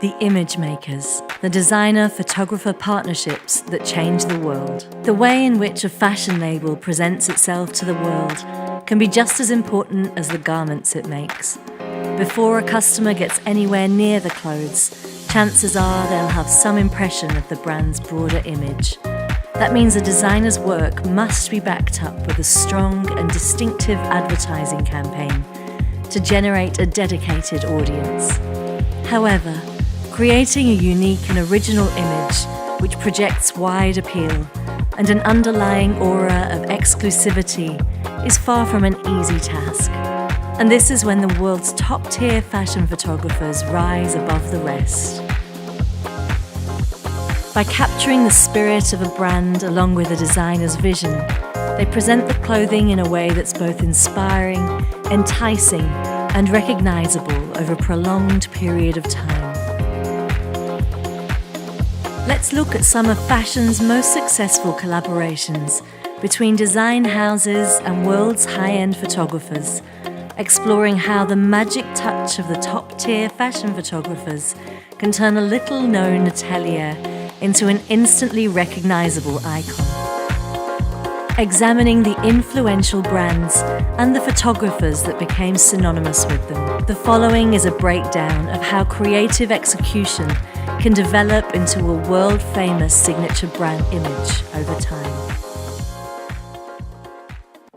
The image makers, the designer-photographer partnerships that change the world. The way in which a fashion label presents itself to the world can be just as important as the garments it makes. Before a customer gets anywhere near the clothes, chances are they'll have some impression of the brand's broader image. That means a designer's work must be backed up with a strong and distinctive advertising campaign to generate a dedicated audience. However, creating a unique and original image which projects wide appeal and an underlying aura of exclusivity is far from an easy task. And this is when the world's top-tier fashion photographers rise above the rest. By capturing the spirit of a brand along with a designer's vision, they present the clothing in a way that's both inspiring, enticing, and recognizable over a prolonged period of time. Let's look at some of fashion's most successful collaborations between design houses and world's high-end photographers, exploring how the magic touch of the top-tier fashion photographers can turn a little-known atelier into an instantly recognizable icon. Examining the influential brands and the photographers that became synonymous with them. The following is a breakdown of how creative execution can develop into a world-famous signature brand image over time.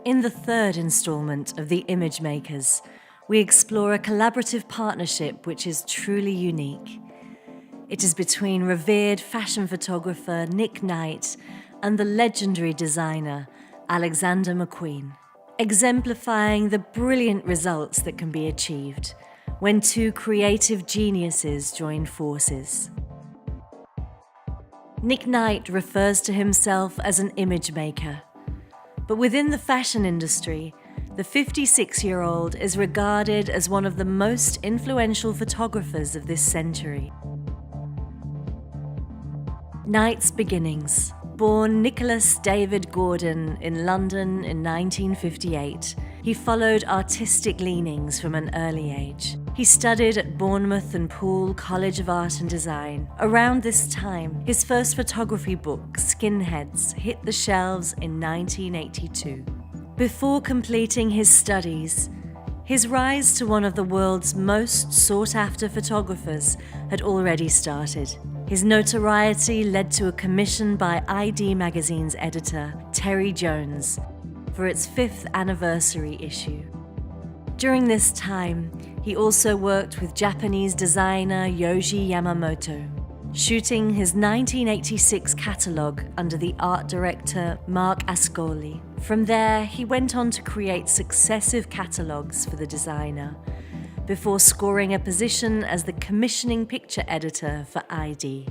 In the third installment of The Image Makers, we explore a collaborative partnership which is truly unique. It is between revered fashion photographer Nick Knight and the legendary designer Alexander Mcqueen, exemplifying the brilliant results that can be achieved when two creative geniuses join forces. Nick Knight refers to himself as an image maker, but within the fashion industry, the 56-year-old is regarded as one of the most influential photographers of this century. Knight's beginnings. Born Nicholas David Gordon in London in 1958, he followed artistic leanings from an early age. He studied at Bournemouth and Poole College of Art and Design. Around this time, his first photography book, Skinheads, hit the shelves in 1982. Before completing his studies, his rise to one of the world's most sought-after photographers had already started. His notoriety led to a commission by ID magazine's editor, Terry Jones, for its 5th anniversary issue. During this time, he also worked with Japanese designer Yohji Yamamoto, shooting his 1986 catalogue under the art director Mark Ascoli. From there, he went on to create successive catalogues for the designer, before scoring a position as the commissioning picture editor for ID.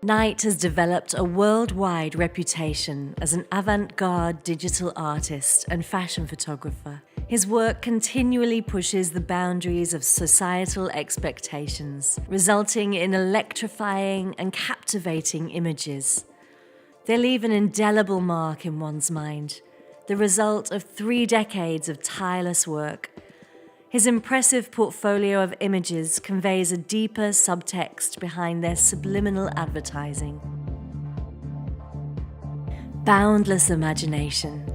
Knight has developed a worldwide reputation as an avant-garde digital artist and fashion photographer. His work continually pushes the boundaries of societal expectations, resulting in electrifying and captivating images. They leave an indelible mark in one's mind, the result of 3 decades of tireless work. His impressive portfolio of images conveys a deeper subtext behind their subliminal advertising. Boundless imagination.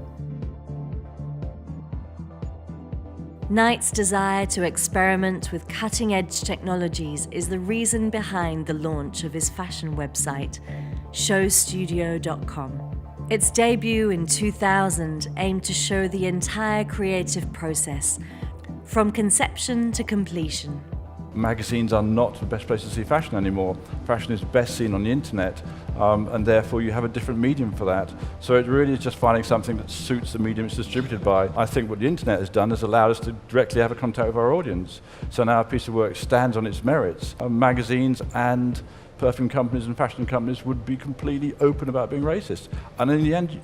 Knight's desire to experiment with cutting-edge technologies is the reason behind the launch of his fashion website, showstudio.com. Its debut in 2000 aimed to show the entire creative process, from conception to completion. Magazines are not the best place to see fashion anymore. Fashion is best seen on the internet, and therefore you have a different medium for that. So it really is just finding something that suits the medium it's distributed by. I think what the internet has done is allowed us to directly have a contact with our audience. So now a piece of work stands on its merits. Magazines and perfume companies and fashion companies would be completely open about being racist. And in the end,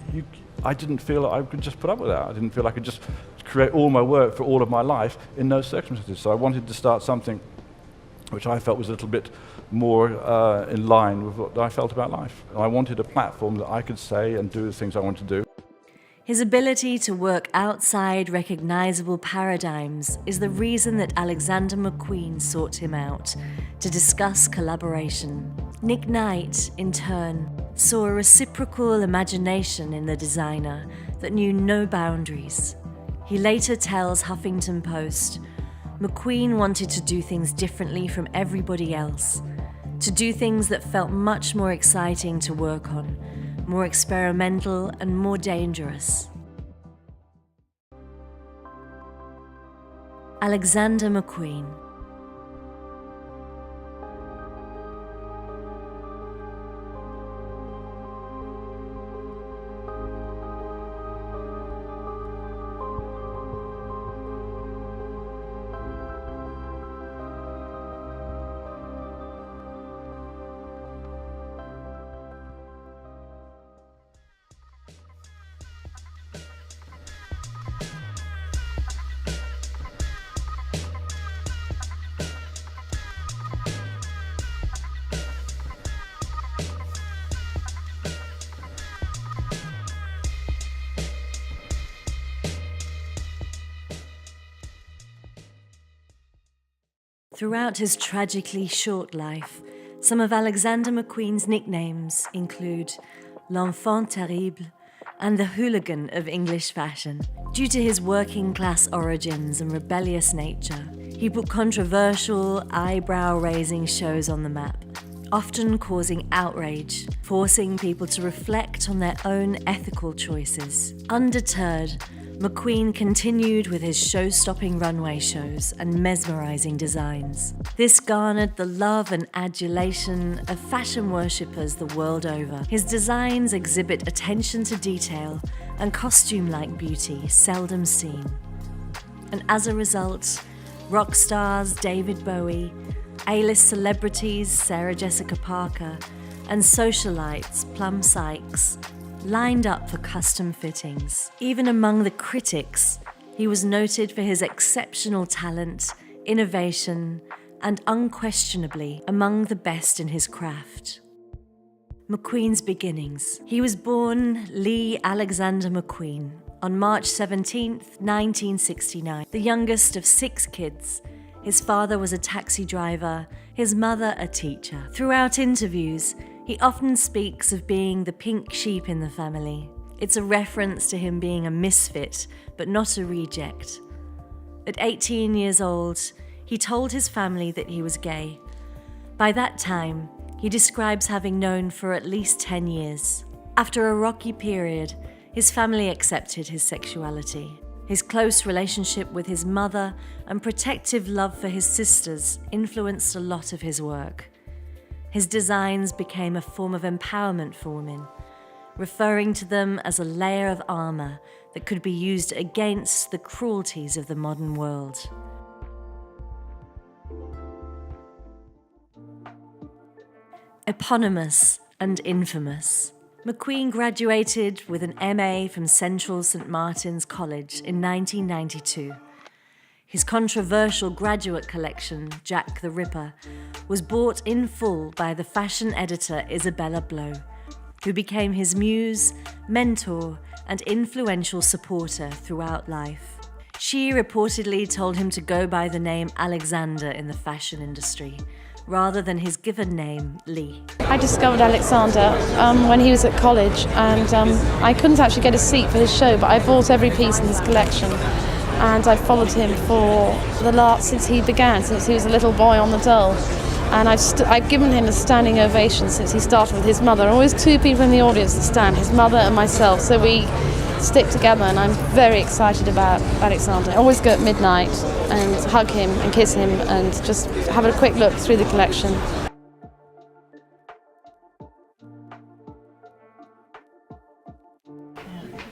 I didn't feel that I could just put up with that. I didn't feel I could just create all my work for all of my life in those circumstances. So I wanted to start something which I felt was a little bit more in line with what I felt about life. And I wanted a platform that I could say and do the things I wanted to do. His ability to work outside recognizable paradigms is the reason that Alexander Mcqueen sought him out to discuss collaboration. Nick Knight, in turn, saw a reciprocal imagination in the designer that knew no boundaries. He later tells Huffington Post, "Mcqueen wanted to do things differently from everybody else, to do things that felt much more exciting to work on, more experimental and more dangerous." Alexander Mcqueen. Throughout his tragically short life, some of Alexander Mcqueen's nicknames include l'enfant terrible and the hooligan of English fashion. Due to his working-class origins and rebellious nature, he put controversial, eyebrow-raising shows on the map, often causing outrage, forcing people to reflect on their own ethical choices. Undeterred, Mcqueen continued with his show-stopping runway shows and mesmerizing designs. This garnered the love and adulation of fashion worshippers the world over. His designs exhibit attention to detail and costume-like beauty seldom seen. And as a result, rock stars David Bowie, A-list celebrities Sarah Jessica Parker, and socialites Plum Sykes lined up for custom fittings. Even among the critics, he was noted for his exceptional talent, innovation, and unquestionably among the best in his craft. Mcqueen's beginnings. He was born Lee Alexander Mcqueen on March 17, 1969, the youngest of 6 kids. His father was a taxi driver, his mother a teacher. Throughout interviews, he often speaks of being the pink sheep in the family. It's a reference to him being a misfit, but not a reject. At 18 years old, he told his family that he was gay. By that time, he describes having known for at least 10 years. After a rocky period, his family accepted his sexuality. His close relationship with his mother and protective love for his sisters influenced a lot of his work. His designs became a form of empowerment for women, referring to them as a layer of armor that could be used against the cruelties of the modern world. Eponymous and infamous. Mcqueen graduated with an MA from Central St. Martin's College in 1992. His controversial graduate collection, Jack the Ripper, was bought in full by the fashion editor Isabella Blow, who became his muse, mentor, and influential supporter throughout life. She reportedly told him to go by the name Alexander in the fashion industry, rather than his given name, Lee. I discovered Alexander when he was at college, and I couldn't actually get a seat for his show, but I bought every piece in his collection. And I've followed him since he began, since he was a little boy on the dole. And I've given him a standing ovation since he started with his mother. Always 2 people in the audience that stand, his mother and myself. So we stick together, and I'm very excited about Alexander. I always go at midnight and hug him and kiss him and just have a quick look through the collection.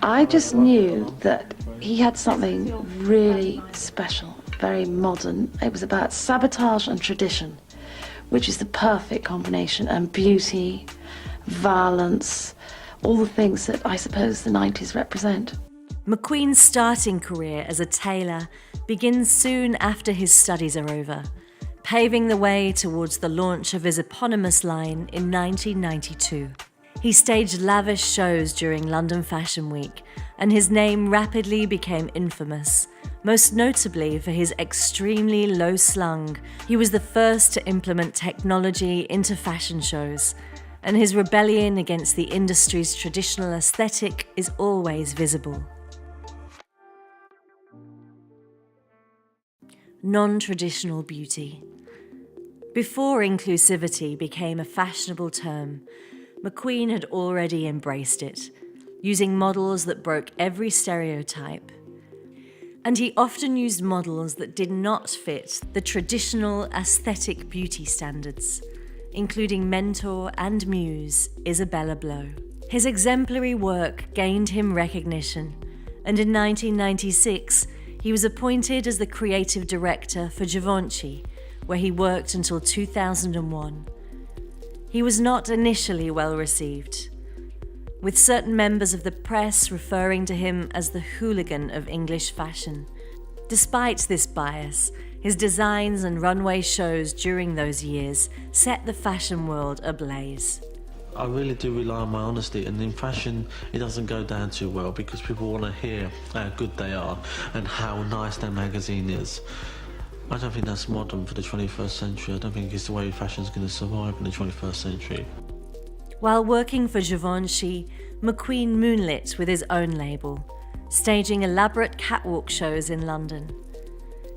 I just knew that he had something really special, very modern. It was about sabotage and tradition, which is the perfect combination, and beauty, violence, all the things that I suppose the 90s represent. Mcqueen's starting career as a tailor begins soon after his studies are over, paving the way towards the launch of his eponymous line in 1992. He staged lavish shows during London Fashion Week and his name rapidly became infamous, most notably for his extremely low slung. He was the first to implement technology into fashion shows, and his rebellion against the industry's traditional aesthetic is always visible. Non-traditional beauty. Before inclusivity became a fashionable term, Mcqueen had already embraced it, using models that broke every stereotype. And he often used models that did not fit the traditional aesthetic beauty standards, including mentor and muse Isabella Blow. His exemplary work gained him recognition, and in 1996, he was appointed as the creative director for Givenchy, where he worked until 2001. He was not initially well received, with certain members of the press referring to him as the hooligan of English fashion. Despite this bias, his designs and runway shows during those years set the fashion world ablaze. I really do rely on my honesty, and in fashion it doesn't go down too well because people want to hear how good they are and how nice their magazine is. I don't think that's modern for the 21st century. I don't think it's the way fashion's going to survive in the 21st century. While working for Givenchy, Mcqueen moonlit with his own label, staging elaborate catwalk shows in London.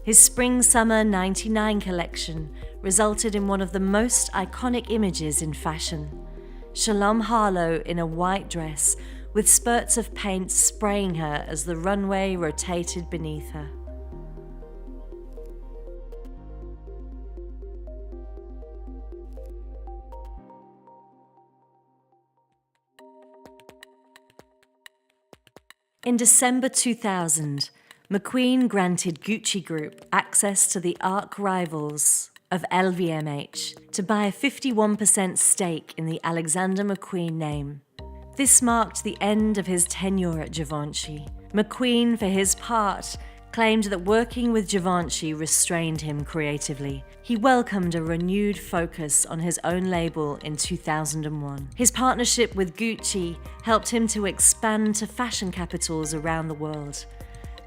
His Spring-Summer '99 collection resulted in one of the most iconic images in fashion: Shalom Harlow in a white dress with spurts of paint spraying her as the runway rotated beneath her. In December 2000, Mcqueen granted Gucci Group access to the arch-rivals of LVMH to buy a 51% stake in the Alexander Mcqueen name. This marked the end of his tenure at Givenchy. Mcqueen, for his part, claimed that working with Givenchy restrained him creatively. He welcomed a renewed focus on his own label in 2001. His partnership with Gucci helped him to expand to fashion capitals around the world,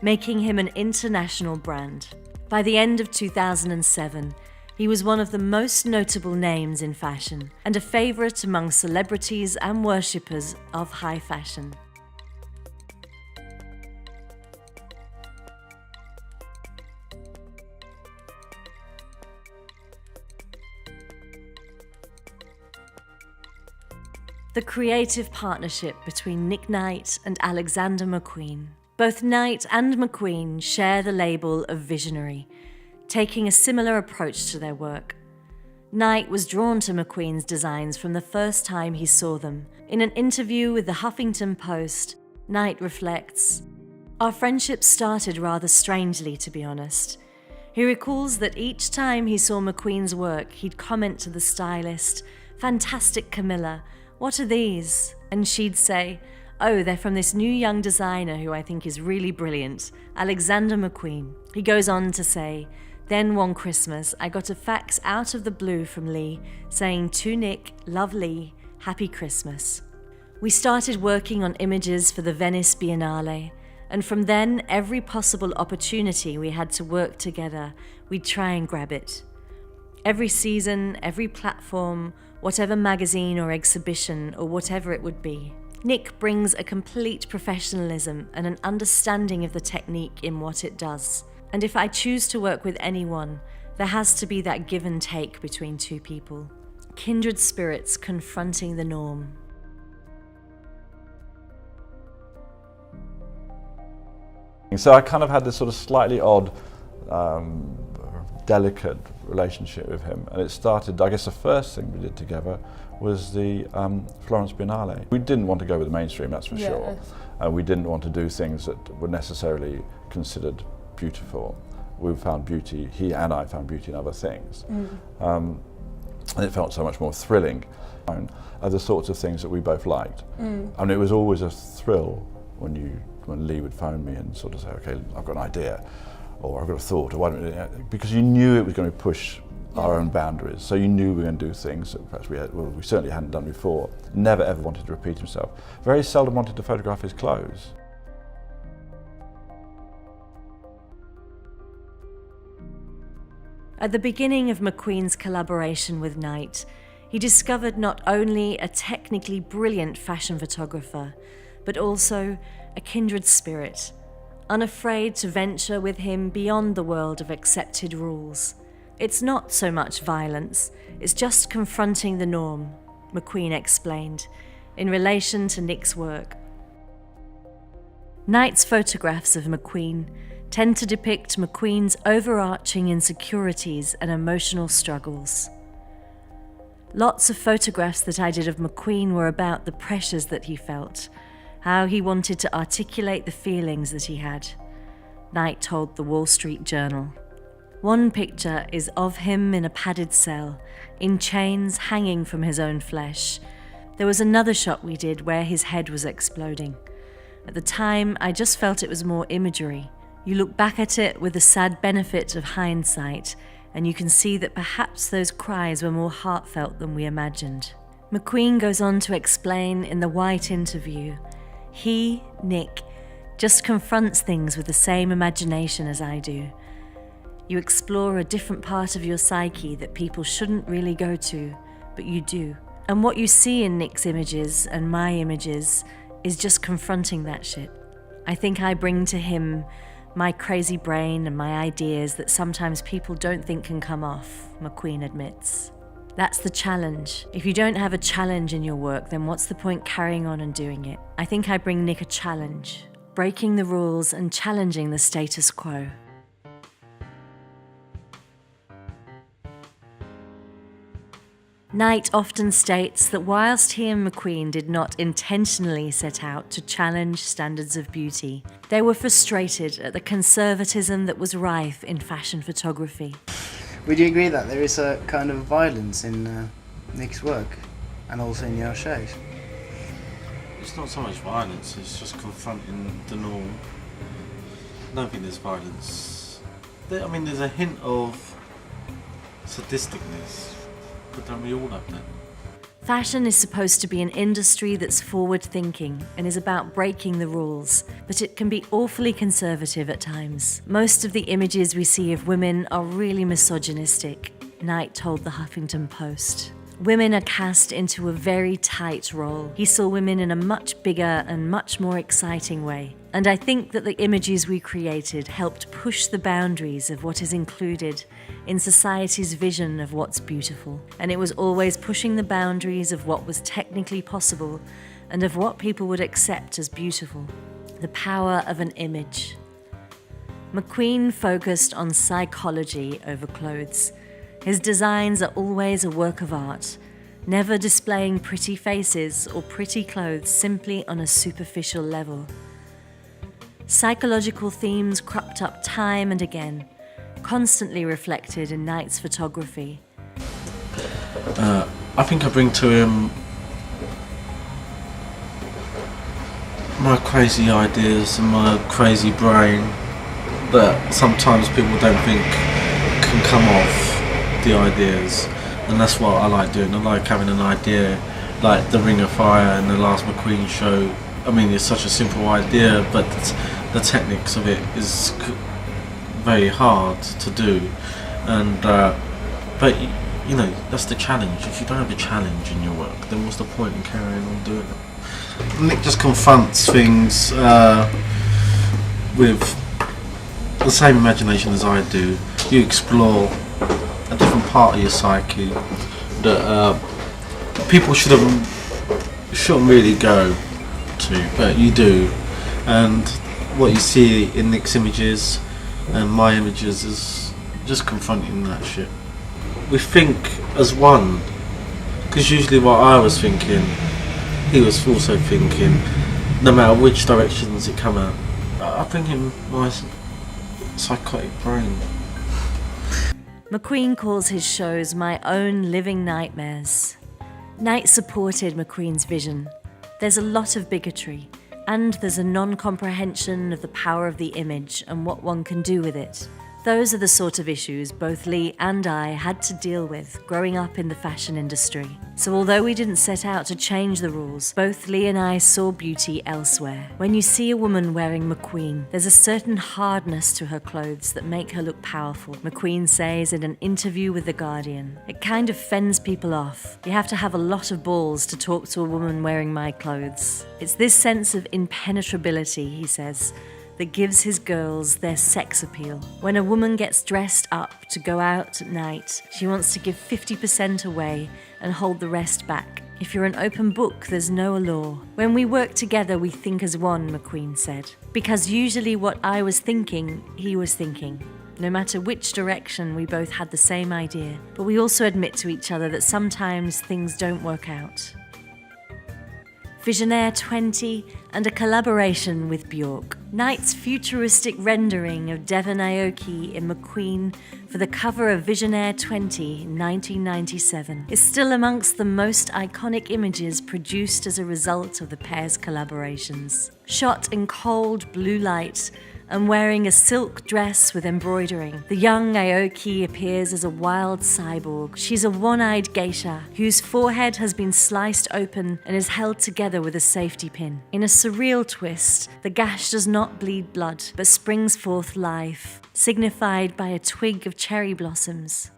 making him an international brand. By the end of 2007, he was one of the most notable names in fashion and a favourite among celebrities and worshippers of high fashion. The creative partnership between Nick Knight and Alexander Mcqueen. Both Knight and Mcqueen share the label of visionary, taking a similar approach to their work. Knight was drawn to Mcqueen's designs from the first time he saw them. In an interview with the Huffington Post, Knight reflects, "Our friendship started rather strangely, to be honest. He recalls that each time he saw Mcqueen's work, he'd comment to the stylist, 'Fantastic Camilla, what are these?' And she'd say, 'Oh, they're from this new young designer who I think is really brilliant, Alexander Mcqueen.'" He goes on to say, "Then one Christmas, I got a fax out of the blue from Lee saying, 'To Nick, love Lee, happy Christmas.'" We started working on images for the Venice Biennale, and from then, every possible opportunity we had to work together, we'd try and grab it. Every season, every platform, whatever magazine or exhibition or whatever it would be. Nick brings a complete professionalism and an understanding of the technique in what it does. And if I choose to work with anyone, there has to be that give and take between two people. Kindred spirits confronting the norm. So I kind of had this sort of slightly odd, delicate relationship with him, and it started, I guess the first thing we did together was the Florence Biennale. We didn't want to go with the mainstream, that's for sure, and we didn't want to do things that were necessarily considered beautiful. We found beauty, he and I found beauty in other things, and it felt so much more thrilling. Are the sorts of things that we both liked. And it was always a thrill when Lee would phone me and sort of say, "Okay, I've got an idea," or "I've got a thought," or "Why don't we?" Because you knew it was going to push our own boundaries. So you knew we were going to do things that perhaps we certainly hadn't done before. Never ever wanted to repeat himself. Very seldom wanted to photograph his clothes. At the beginning of Mcqueen's collaboration with Knight, he discovered not only a technically brilliant fashion photographer, but also a kindred spirit, unafraid to venture with him beyond the world of accepted rules. It's not so much violence, it's just confronting the norm, Mcqueen explained, in relation to Nick's work. Knight's photographs of Mcqueen tend to depict Mcqueen's overarching insecurities and emotional struggles. Lots of photographs that I did of Mcqueen were about the pressures that he felt, how he wanted to articulate the feelings that he had, Knight told the Wall Street Journal. One picture is of him in a padded cell, in chains hanging from his own flesh. There was another shot we did where his head was exploding. At the time, I just felt it was more imagery. You look back at it with the sad benefit of hindsight, and you can see that perhaps those cries were more heartfelt than we imagined. Mcqueen goes on to explain in the White interview, he, Nick, just confronts things with the same imagination as I do. You explore a different part of your psyche that people shouldn't really go to, but you do. And what you see in Nick's images and my images is just confronting that shit. I think I bring to him my crazy brain and my ideas that sometimes people don't think can come off, Mcqueen admits. That's the challenge. If you don't have a challenge in your work, then what's the point carrying on and doing it? I think I bring Nick a challenge, breaking the rules and challenging the status quo. Knight often states that whilst he and Mcqueen did not intentionally set out to challenge standards of beauty, they were frustrated at the conservatism that was rife in fashion photography. Would you agree that there is a kind of violence in Nick's work and also in your shows? It's not so much violence, it's just confronting the norm. I don't think there's violence. There's a hint of sadisticness. But don't we all have that? Fashion is supposed to be an industry that's forward-thinking and is about breaking the rules, but it can be awfully conservative at times. Most of the images we see of women are really misogynistic, Knight told the Huffington Post. Women are cast into a very tight role. He saw women in a much bigger and much more exciting way. And I think that the images we created helped push the boundaries of what is included in society's vision of what's beautiful. And it was always pushing the boundaries of what was technically possible and of what people would accept as beautiful. The power of an image. Mcqueen focused on psychology over clothes. His designs are always a work of art, never displaying pretty faces or pretty clothes simply on a superficial level. Psychological themes cropped up time and again, constantly reflected in Knight's photography. I think I bring to him my crazy ideas and my crazy brain that sometimes people don't think can come off the ideas, and that's what I like doing. I like having an idea like the Ring of Fire and the last Mcqueen show. It's such a simple idea, but the techniques of it is very hard to do, and but that's the challenge. If you don't have a challenge in your work, then what's the point in carrying on doing it? Nick just confronts things with the same imagination as I do. You explore a different part of your psyche that people shouldn't really go to, but you do. And what you see in Nick's images and my images is just confronting that shit. We think as one, because usually what I was thinking, he was also thinking, no matter which directions it come out. I bring him my psychotic brain. Mcqueen calls his shows my own living nightmares. Knight supported Mcqueen's vision. There's a lot of bigotry, and there's a non-comprehension of the power of the image and what one can do with it. Those are the sort of issues both Lee and I had to deal with growing up in the fashion industry. So although we didn't set out to change the rules, both Lee and I saw beauty elsewhere. When you see a woman wearing Mcqueen, there's a certain hardness to her clothes that make her look powerful. Mcqueen says in an interview with The Guardian, "It kind of fends people off. You have to have a lot of balls to talk to a woman wearing my clothes." It's this sense of impenetrability, he says, that gives his girls their sex appeal. When a woman gets dressed up to go out at night, she wants to give 50% away and hold the rest back. If you're an open book, there's no allure. When we work together, we think as one, Mcqueen said. Because usually what I was thinking, he was thinking. No matter which direction, we both had the same idea. But we also admit to each other that sometimes things don't work out. Visionaire 20 and a collaboration with Bjork. Knight's futuristic rendering of Devon Aoki in Mcqueen for the cover of Visionaire 20 in 1997 is still amongst the most iconic images produced as a result of the pair's collaborations. Shot in cold blue light and wearing a silk dress with embroidering, the young Aoki appears as a wild cyborg. She's a one-eyed geisha whose forehead has been sliced open and is held together with a safety pin. In a surreal twist, the gash does not bleed blood, but springs forth life, signified by a twig of cherry blossoms.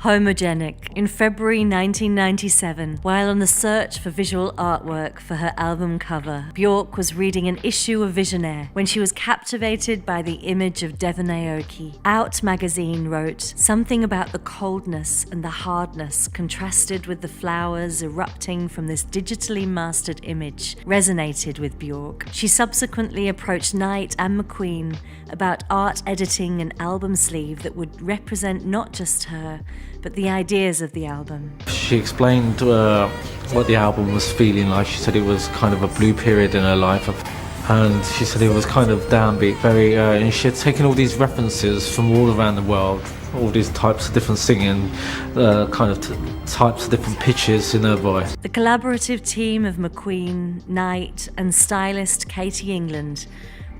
Homogenic. In February 1997, while on the search for visual artwork for her album cover, Bjork was reading an issue of Visionaire when she was captivated by the image of Devon Aoki. Out magazine wrote, "Something about the coldness and the hardness contrasted with the flowers erupting from this digitally mastered image resonated with Bjork." She subsequently approached Knight and Mcqueen about art editing an album sleeve that would represent not just her, but the ideas of the album. She explained what the album was feeling like. She said it was kind of a blue period in her life, and she said it was kind of downbeat, and she had taken all these references from all around the world, all these types of different singing, types of different pitches in her voice. The collaborative team of Mcqueen, Knight, and stylist Katie England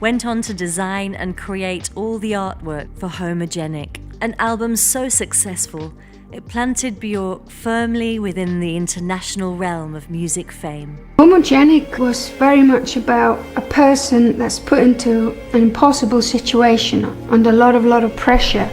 went on to design and create all the artwork for Homogenic, an album so successful it planted Bjork firmly within the international realm of music fame. Homogenic was very much about a person that's put into an impossible situation under a lot of pressure.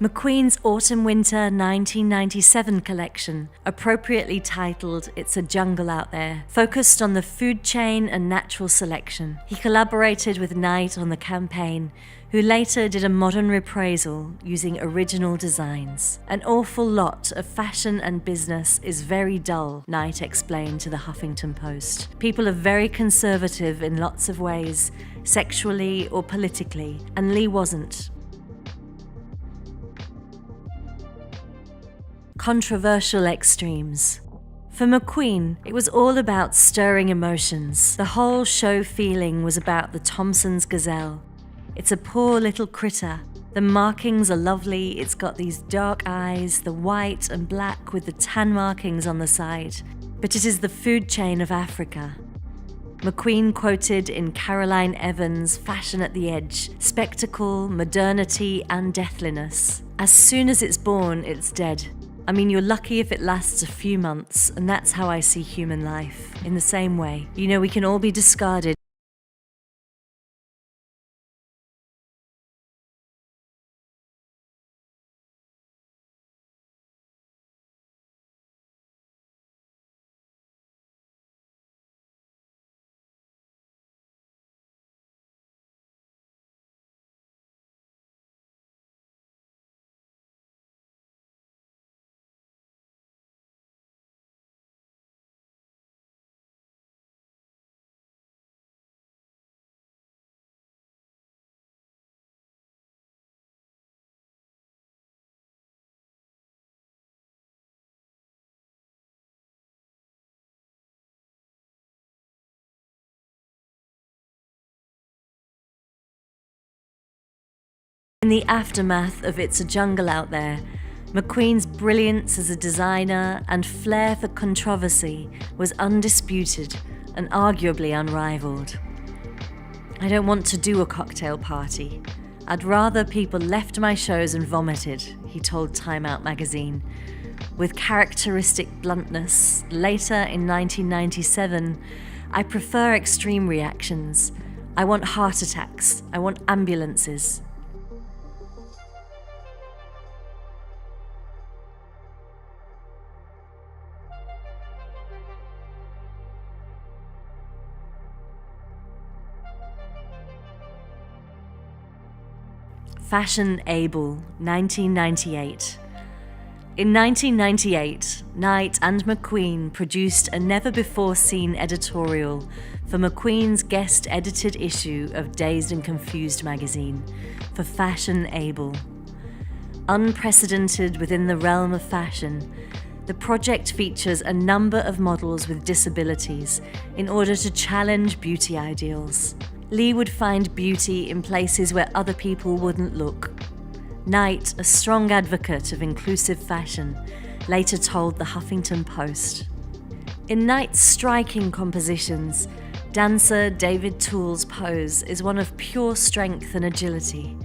Mcqueen's Autumn-Winter 1997 collection, appropriately titled It's a Jungle Out There, focused on the food chain and natural selection. He collaborated with Knight on the campaign, who later did a modern reprisal using original designs. "An awful lot of fashion and business is very dull," Knight explained to the Huffington Post. "People are very conservative in lots of ways, sexually or politically, and Lee wasn't." Controversial extremes. For Mcqueen, it was all about stirring emotions. The whole show feeling was about the Thompson's gazelle. It's a poor little critter. The markings are lovely. It's got these dark eyes, the white and black with the tan markings on the side. But it is the food chain of Africa. Mcqueen quoted in Caroline Evans' Fashion at the Edge, "Spectacle, modernity and deathliness. As soon as it's born, it's dead. I mean, you're lucky if it lasts a few months, and that's how I see human life. In the same way, you know, we can all be discarded." In the aftermath of It's a Jungle Out There, Mcqueen's brilliance as a designer and flair for controversy was undisputed and arguably unrivaled. I don't want to do a cocktail party. I'd rather people left my shows and vomited, he told Time Out magazine. With characteristic bluntness, later in 1997, I prefer extreme reactions. I want heart attacks. I want ambulances. Fashionable, 1998. In 1998, Knight and Mcqueen produced a never-before-seen editorial for Mcqueen's guest-edited issue of Dazed and Confused magazine for Fashionable. Unprecedented within the realm of fashion, the project features a number of models with disabilities in order to challenge beauty ideals. Lee would find beauty in places where other people wouldn't look. Knight, a strong advocate of inclusive fashion, later told the Huffington Post. In Knight's striking compositions, dancer David Toole's pose is one of pure strength and agility,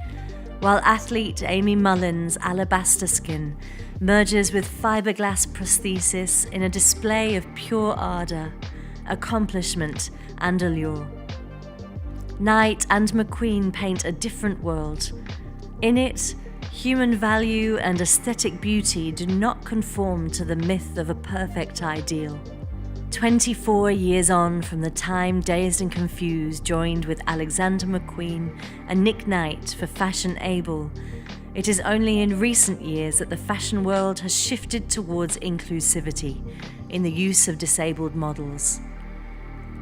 while athlete Amy Mullen's alabaster skin merges with fiberglass prosthesis in a display of pure ardour, accomplishment and allure. Knight and Mcqueen paint a different world. In it, human value and aesthetic beauty do not conform to the myth of a perfect ideal. 24 years on from the time Dazed and Confused joined with Alexander Mcqueen and Nick Knight for Fashionable, it is only in recent years that the fashion world has shifted towards inclusivity in the use of disabled models.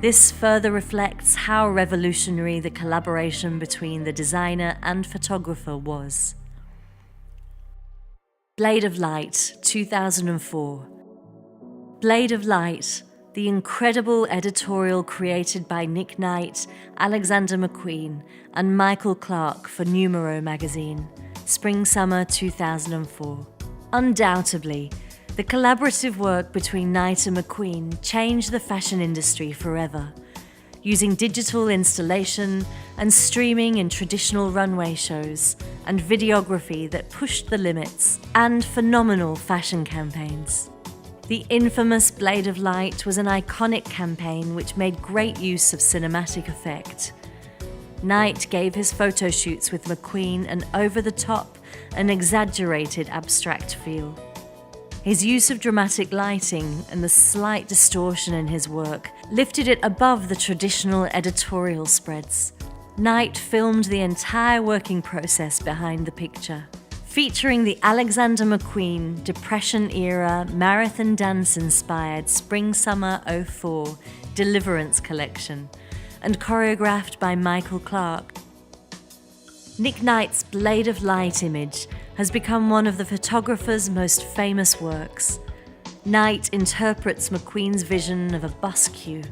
This further reflects how revolutionary the collaboration between the designer and photographer was. Blade of Light, 2004. Blade of Light, the incredible editorial created by Nick Knight, Alexander Mcqueen, and Michael Clark for Numero magazine, Spring-Summer 2004. Undoubtedly, the collaborative work between Knight and Mcqueen changed the fashion industry forever, using digital installation and streaming in traditional runway shows, and videography that pushed the limits, and phenomenal fashion campaigns. The infamous Blade of Light was an iconic campaign which made great use of cinematic effect. Knight gave his photo shoots with Mcqueen an over-the-top and exaggerated abstract feel. His use of dramatic lighting and the slight distortion in his work lifted it above the traditional editorial spreads. Knight filmed the entire working process behind the picture, featuring the Alexander Mcqueen Depression-era marathon dance-inspired Spring-Summer 04 Deliverance collection, and choreographed by Michael Clark. Nick Knight's Blade of Light image has become one of the photographer's most famous works. Knight interprets Mcqueen's vision of a bus queue.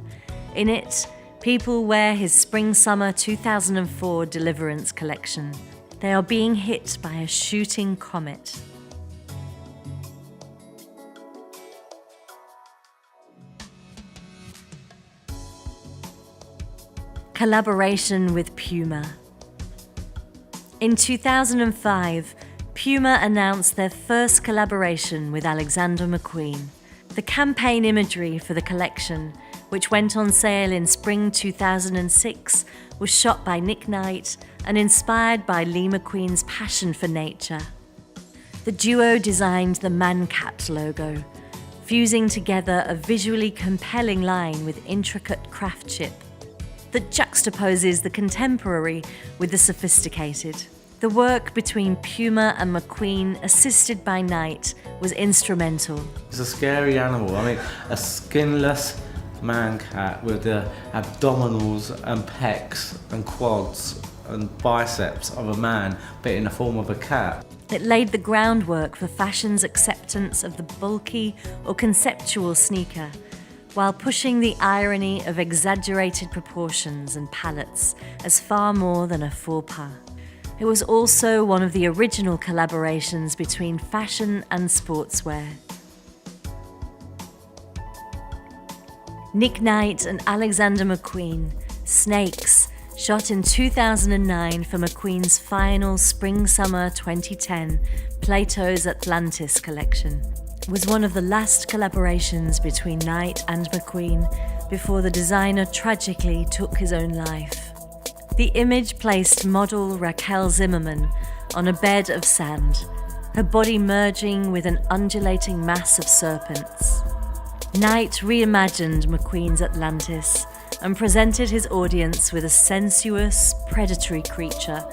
In it, people wear his Spring-Summer 2004 Deliverance collection. They are being hit by a shooting comet. Collaboration with Puma. In 2005, Puma announced their first collaboration with Alexander Mcqueen. The campaign imagery for the collection, which went on sale in spring 2006, was shot by Nick Knight and inspired by Lee Mcqueen's passion for nature. The duo designed the Man-Cat logo, fusing together a visually compelling line with intricate craftsmanship that juxtaposes the contemporary with the sophisticated. The work between Puma and Mcqueen, assisted by Knight, was instrumental. It's a scary animal. I mean, a skinless man-cat with the abdominals and pecs and quads and biceps of a man, but in the form of a cat. It laid the groundwork for fashion's acceptance of the bulky or conceptual sneaker, while pushing the irony of exaggerated proportions and palettes as far more than a faux pas. It was also one of the original collaborations between fashion and sportswear. Nick Knight and Alexander Mcqueen, Snakes, shot in 2009 for Mcqueen's final Spring-Summer 2010 Plato's Atlantis collection, was one of the last collaborations between Knight and Mcqueen before the designer tragically took his own life. The image placed model Raquel Zimmerman on a bed of sand, her body merging with an undulating mass of serpents. Knight reimagined Mcqueen's Atlantis and presented his audience with a sensuous, predatory creature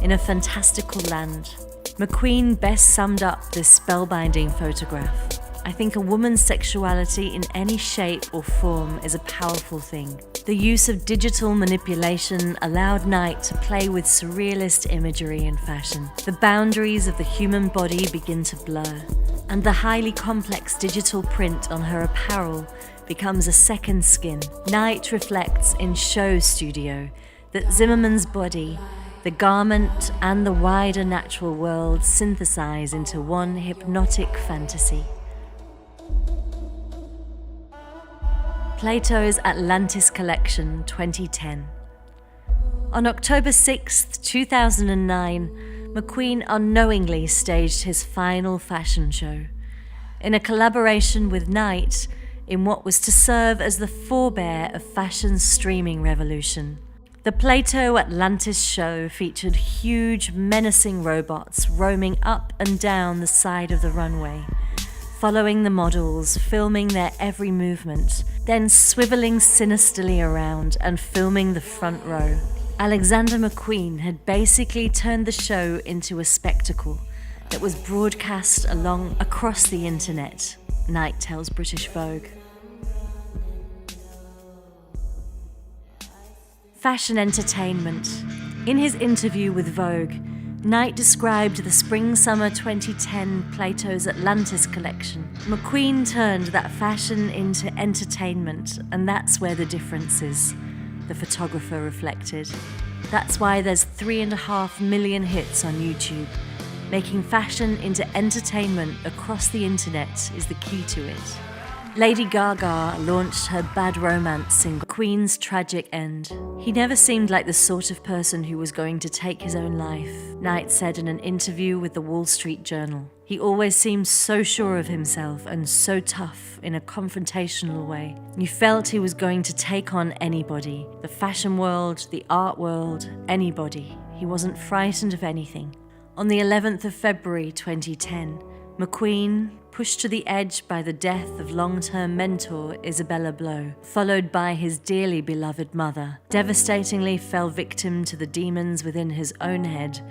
in a fantastical land. Mcqueen best summed up this spellbinding photograph. I think a woman's sexuality in any shape or form is a powerful thing. The use of digital manipulation allowed Knight to play with surrealist imagery in fashion. The boundaries of the human body begin to blur, and the highly complex digital print on her apparel becomes a second skin. Knight reflects in Show Studio that Zimmerman's body, the garment, and the wider natural world synthesize into one hypnotic fantasy. Plato's Atlantis Collection 2010. On October 6, 2009, Mcqueen unknowingly staged his final fashion show. In a collaboration with Knight, in what was to serve as the forebear of fashion's streaming revolution. The Plato Atlantis show featured huge, menacing robots roaming up and down the side of the runway, following the models, filming their every movement, then swiveling sinisterly around and filming the front row. Alexander Mcqueen had basically turned the show into a spectacle that was broadcast across the internet, Knight tells British Vogue. Fashion entertainment. In his interview with Vogue, Knight described the Spring-Summer 2010 Plato's Atlantis collection. Mcqueen turned that fashion into entertainment, and that's where the difference is, the photographer reflected. That's why there's 3.5 million hits on YouTube. Making fashion into entertainment across the internet is the key to it. Lady Gaga launched her Bad Romance single, Queen's Tragic End. He never seemed like the sort of person who was going to take his own life, Knight said in an interview with the Wall Street Journal. He always seemed so sure of himself and so tough in a confrontational way. You felt he was going to take on anybody, the fashion world, the art world, anybody. He wasn't frightened of anything. On the 11th of February 2010, Mcqueen, pushed to the edge by the death of long-term mentor Isabella Blow, followed by his dearly beloved mother, devastatingly fell victim to the demons within his own head,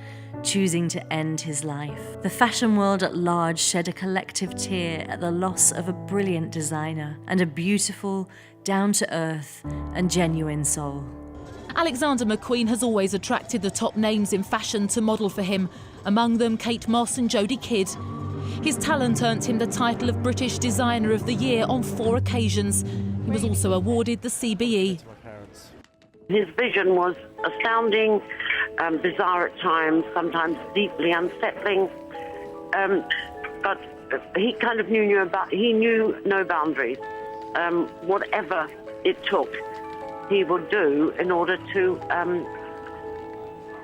choosing to end his life. The fashion world at large shed a collective tear at the loss of a brilliant designer and a beautiful, down-to-earth and genuine soul. Alexander Mcqueen has always attracted the top names in fashion to model for him, among them Kate Moss and Jodie Kidd. His talent earned him the title of British Designer of the Year on 4 occasions. He was also awarded the CBE. His vision was astounding, bizarre at times, sometimes deeply unsettling, but he kind of he knew no boundaries. Whatever it took, he would do in order to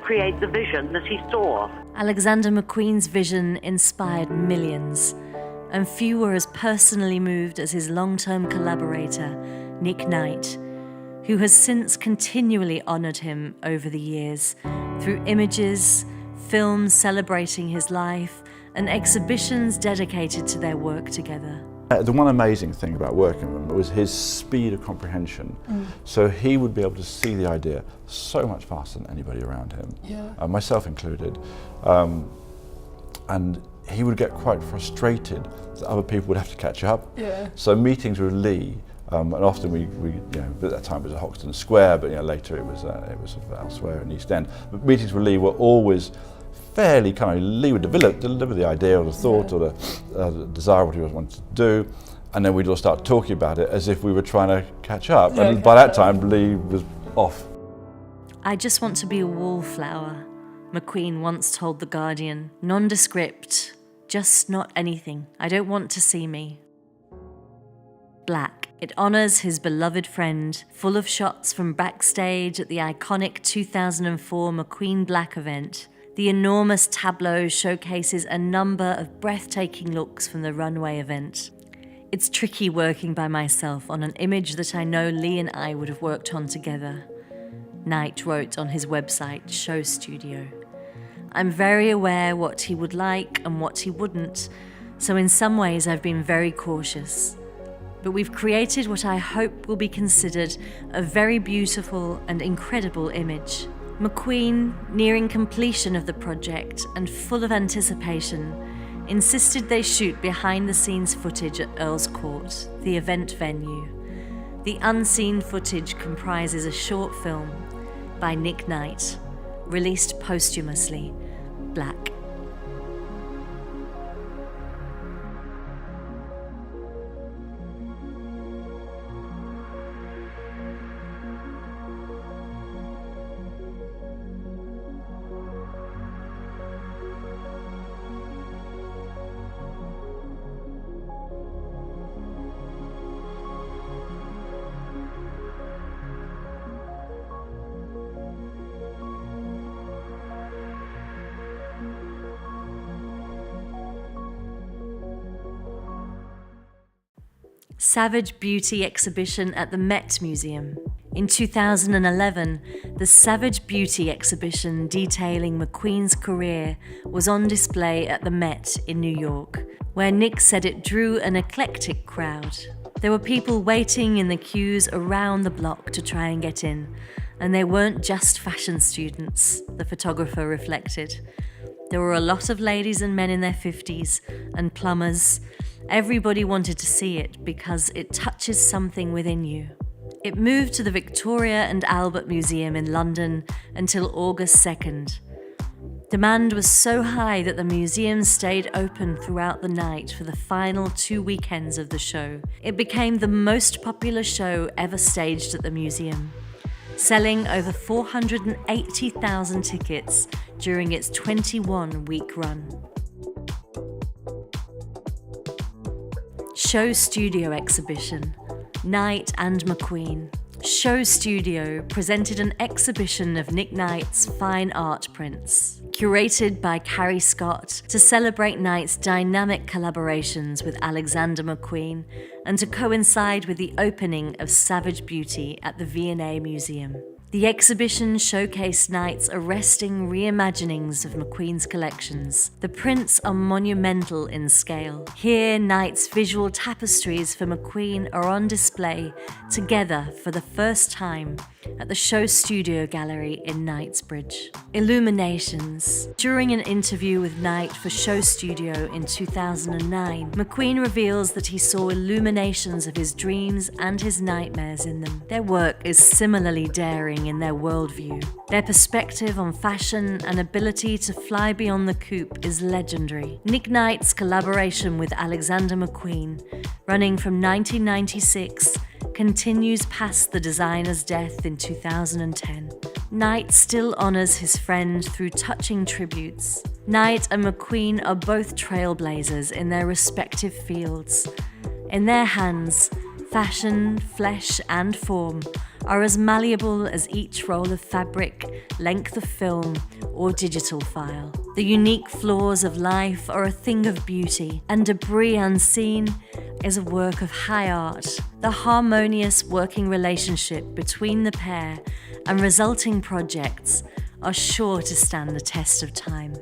create the vision that he saw. Alexander Mcqueen's vision inspired millions, and few were as personally moved as his long-term collaborator, Nick Knight, who has since continually honoured him over the years through images, films celebrating his life, and exhibitions dedicated to their work together. The one amazing thing about working with him was his speed of comprehension. So he would be able to see the idea so much faster than anybody around him, myself included. And he would get quite frustrated that other people would have to catch up. So meetings with Lee, and often we at that time it was at Hoxton Square, but later it was sort of elsewhere in East End. But meetings with Lee were always fairly kind of, Lee would deliver the idea or the thought or the desire of what he wanted to do, and then we'd all start talking about it as if we were trying to catch up. And by that time, Lee was off. I just want to be a wallflower, Mcqueen once told The Guardian. Nondescript, just not anything. I don't want to see me. Black. It honours his beloved friend, full of shots from backstage at the iconic 2004 Mcqueen Black event. The enormous tableau showcases a number of breathtaking looks from the runway event. It's tricky working by myself on an image that I know Lee and I would have worked on together. Knight wrote on his website, Show Studio. I'm very aware what he would like and what he wouldn't, so in some ways I've been very cautious. But we've created what I hope will be considered a very beautiful and incredible image. Mcqueen, nearing completion of the project and full of anticipation, insisted they shoot behind-the-scenes footage at Earl's Court, the event venue. The unseen footage comprises a short film by Nick Knight, released posthumously, Black. Savage Beauty exhibition at the Met Museum. In 2011, the Savage Beauty exhibition detailing Mcqueen's career was on display at the Met in New York, where Nick said it drew an eclectic crowd. There were people waiting in the queues around the block to try and get in, and they weren't just fashion students, the photographer reflected. There were a lot of ladies and men in their 50s, and plumbers. Everybody wanted to see it because it touches something within you. It moved to the Victoria and Albert Museum in London until August 2nd. Demand was so high that the museum stayed open throughout the night for the final 2 weekends of the show. It became the most popular show ever staged at the museum, selling over 480,000 tickets during its 21-week run. Show Studio exhibition, Knight and Mcqueen. Show Studio presented an exhibition of Nick Knight's fine art prints, curated by Carrie Scott to celebrate Knight's dynamic collaborations with Alexander Mcqueen and to coincide with the opening of Savage Beauty at the V&A Museum. The exhibition showcased Knight's arresting reimaginings of Mcqueen's collections. The prints are monumental in scale. Here, Knight's visual tapestries for Mcqueen are on display together for the first time at the Show Studio Gallery in Knightsbridge. Illuminations. During an interview with Knight for Show Studio in 2009, Mcqueen reveals that he saw illuminations of his dreams and his nightmares in them. Their work is similarly daring in their worldview. Their perspective on fashion and ability to fly beyond the coupe is legendary. Nick Knight's collaboration with Alexander Mcqueen, running from 1996, continues past the designer's death in 2010. Knight still honours his friend through touching tributes. Knight and Mcqueen are both trailblazers in their respective fields. In their hands, fashion, flesh and form are as malleable as each roll of fabric, length of film, or digital file. The unique flaws of life are a thing of beauty, and debris unseen is a work of high art. The harmonious working relationship between the pair and resulting projects are sure to stand the test of time.